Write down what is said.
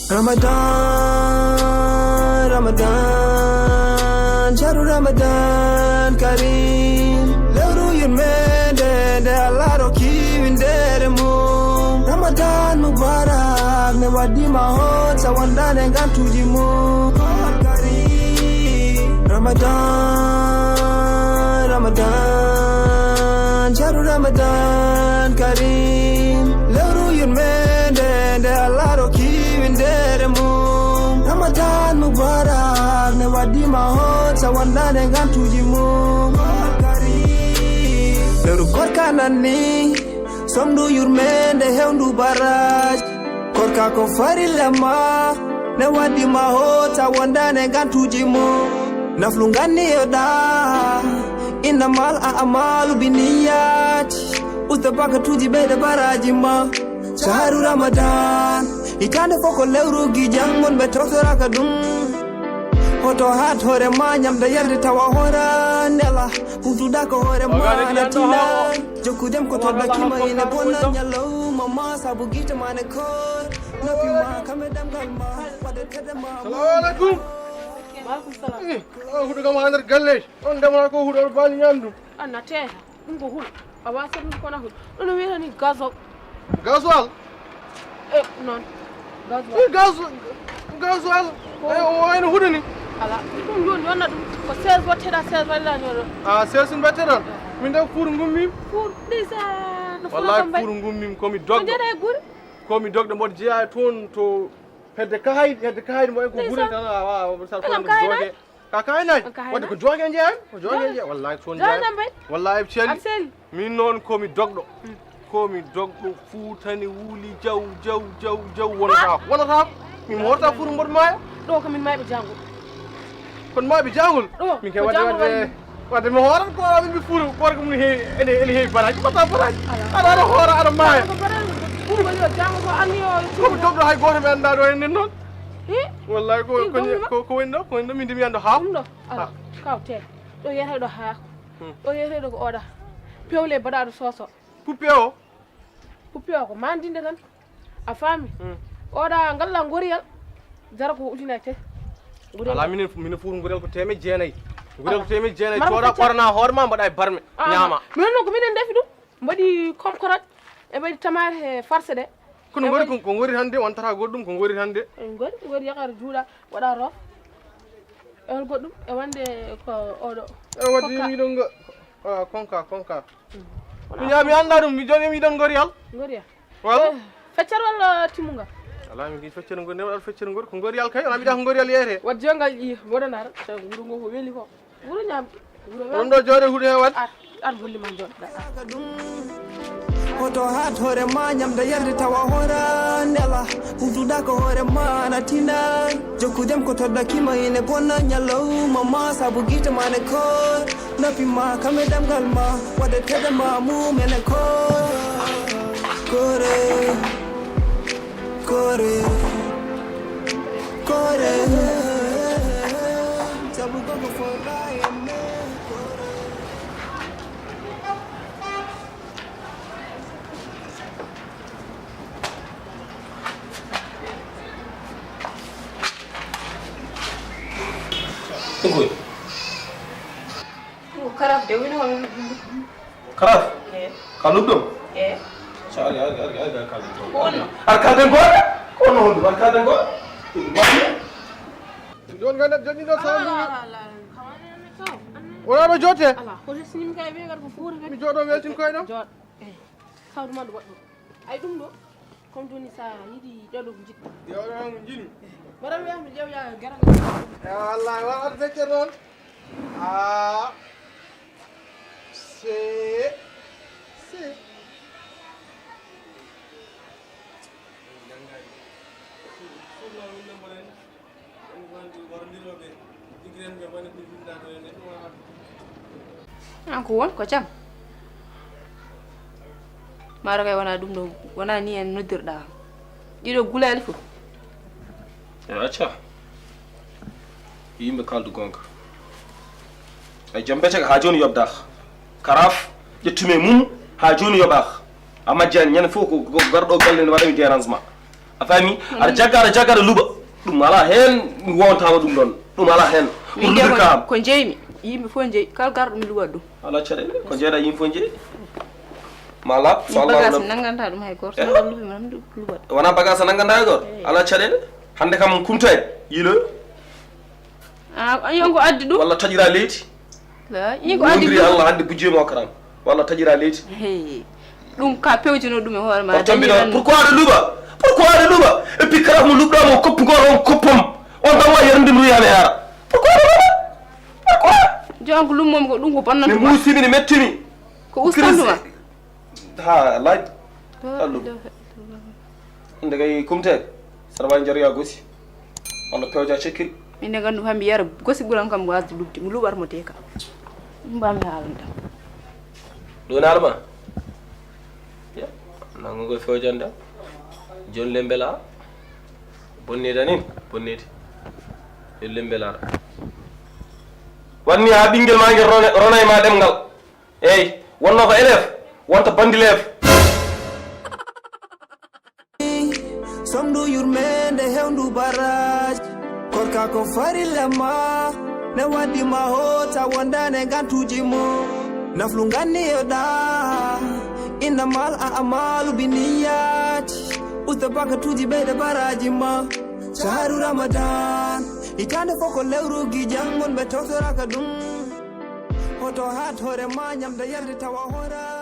Ramadan, Ramadan, Sharu Ramadan Kareem. Leru yurmende de alaro kiwin deremu. Ramadan Mubarak ne wadi mahot sawanda ne gantujimu. Kareem. Ramadan, Ramadan, Sharu Ramadan Kareem. Leru yurmende de alaro kiwin deremu. Ramadan Mubarak ne wadi mahot sawanda ne gantujimu. Leru Koorka nani somdu yurmende hewndu baraj. Koorka ko farilama ne wadi mahot sawanda ne gantujimu. Naflungani yoda innamal a'malu binniyati. Ustabaka tuji beda barajima. Shaharu Ramadan itande foko lewru gi jangon be toftora kadum. Hoto hat hore ma nyamda yarde tawa hora nela putuda ko hore ma natina joku dem ko toda kima ine bona nyalo mama sabu gita mane ko napi ma kamedam galma wade tedema. Assalamu alaikum. Walaikum salam. Hudu kam handar galle on demana ko hudu bali nyamdu Anate ngo hul awasa dum ko na hul no wela ni gazo gaswal non gaswal o hudu ni ala dum yon yonna dum ko 16 woteda 16 walla nyoro sesin beteran min da fur ngummi pour disa no wallahi fur ngummi komi dogdo jere gur komi dogdo mod jiya ton to hedde kahayd mo en ko guren tan wa sal ko joge ka kaynay wadde ko joge nje wallahi ton je wallahi cel min non komi dogdo fuutani wuuli jaw wonata min horta fur mbod maya do ko min maybe jangu kon maybe jangul min ke wadde mi horan ko mi furu gorko mun ene he baraji bata baraji ada hora ada maya furu ko yo jangu ko anni o ko dogdo hay goto mi anda do en non wallahi ko wendo min dimi ando ha kawte do yete do ha do yete do ko oda pewle badado soso pupeo ko mandinde tan a fami oda ngalla ngoriyal jara ko ulinate ala min fur ngorel ko teme jeenay ngorel ko teme jeenay toda qorna horma mbada barme nyama min non ko minen defi dum mbadi komkorat e mbadi tamare farce de kono ngori hande on tata goddum ko ngori hande ngori yakar juuda wada rof e hol goddum e wande ko odo e wadi mi don konka mi anda dum mi joni mi don ngoriyal wala feccar wala timunga ala mi gi feccar ngor ne wala feccar ngor ko ngoriyal kay ona mi da ko ngoriyal yete wad jongal yi wodanar taw nguru ngo ko weli ko nguru nyam on do jode hude he wad ar golli man jod Hoto hat hore ma nyamda yarde tawa hora nela putuda ko hore ma natina joku dem ko toda kima ine bona nyalo mama sabu gita mane ko napi ma kamedam galma wade tedema mu mene ko kore sabu go for Tunggu. Karaf de wino Karaf? Kalau dong? Cari kalau dong. Arkaden gua? Kono hondu arkaden gua? don ganda joni do sawu wala do jote ala ko sinim kay be gar ko fuura mi jodo weltin koy do jod sawdu man waddo ay dum do comme doni sa yidi dodo jit yo do jini baram wi am jew ya garan ya wallahi wa ar fecce non se Aku won ko jam maro kay wana dum do wana ni en noddirda dido gulal fu acca yimbe kaldu gonga ay jambete ha joni yobda karaf jettume mum ha joni yobax amma jan ñan fo ko gardo galle ne wadami dérangement a faami aɗa jagga luuɓa ɗum ala hen mi wontama ɗum ɗon ɗum ala hen kam ko jeeymi yimɓe fof jeeyi kala garɗo mi luwat ɗum ala caɗele ko jeeɗa yimɓe fof jeeyi ma laab so Allah nanganta ɗum hay goto so luuɓi mam luwat wona bagage a nanganta hay goto ala caɗele hande kam kumta en yiiloyo yonko addi ɗum walla taƴira leydi yiko addi ɗum Allah hande bujjema o karam walla taƴira leydi ɗum ka pewtino ɗum e hoore ma tambina pourquoi aɗa luuɓa et puis kala mo luɓɗamo koppugol on koppom on tan wa yerinde mi wiyami ara pourquoi jonko lummomi ko ɗum ko bonnata mi muusimi ne mettimi ko ustanduma ha laaɓi ɗum inde kay kumtede saɗa wawi jaroya gosi walla pewja cekkiri minde gandu fa mi yara gosi ɓuuram kam wasde lubde mi luɓatmo te kam mbami haalanta ɗon alma nango go fewjanda jolle mbela bonnida nin bonnide jolle mbelaɗa wanni ha ɓinguel ma guel rona e ma ɗemgal eyyi wonno ko élève wonta bandilève somdu yurmende hewndu barrage korka ko farilema ne waddima hota wondane gantuji mum naflu ganniyoɗa innamal a'malu biniyati usta bakatuji ɓeyde baraji ma shahru ramadan hitande foko lewrugi jangol ɓe tawtoraka ɗum hoto hat hoore ma ñamde yarde tawa hora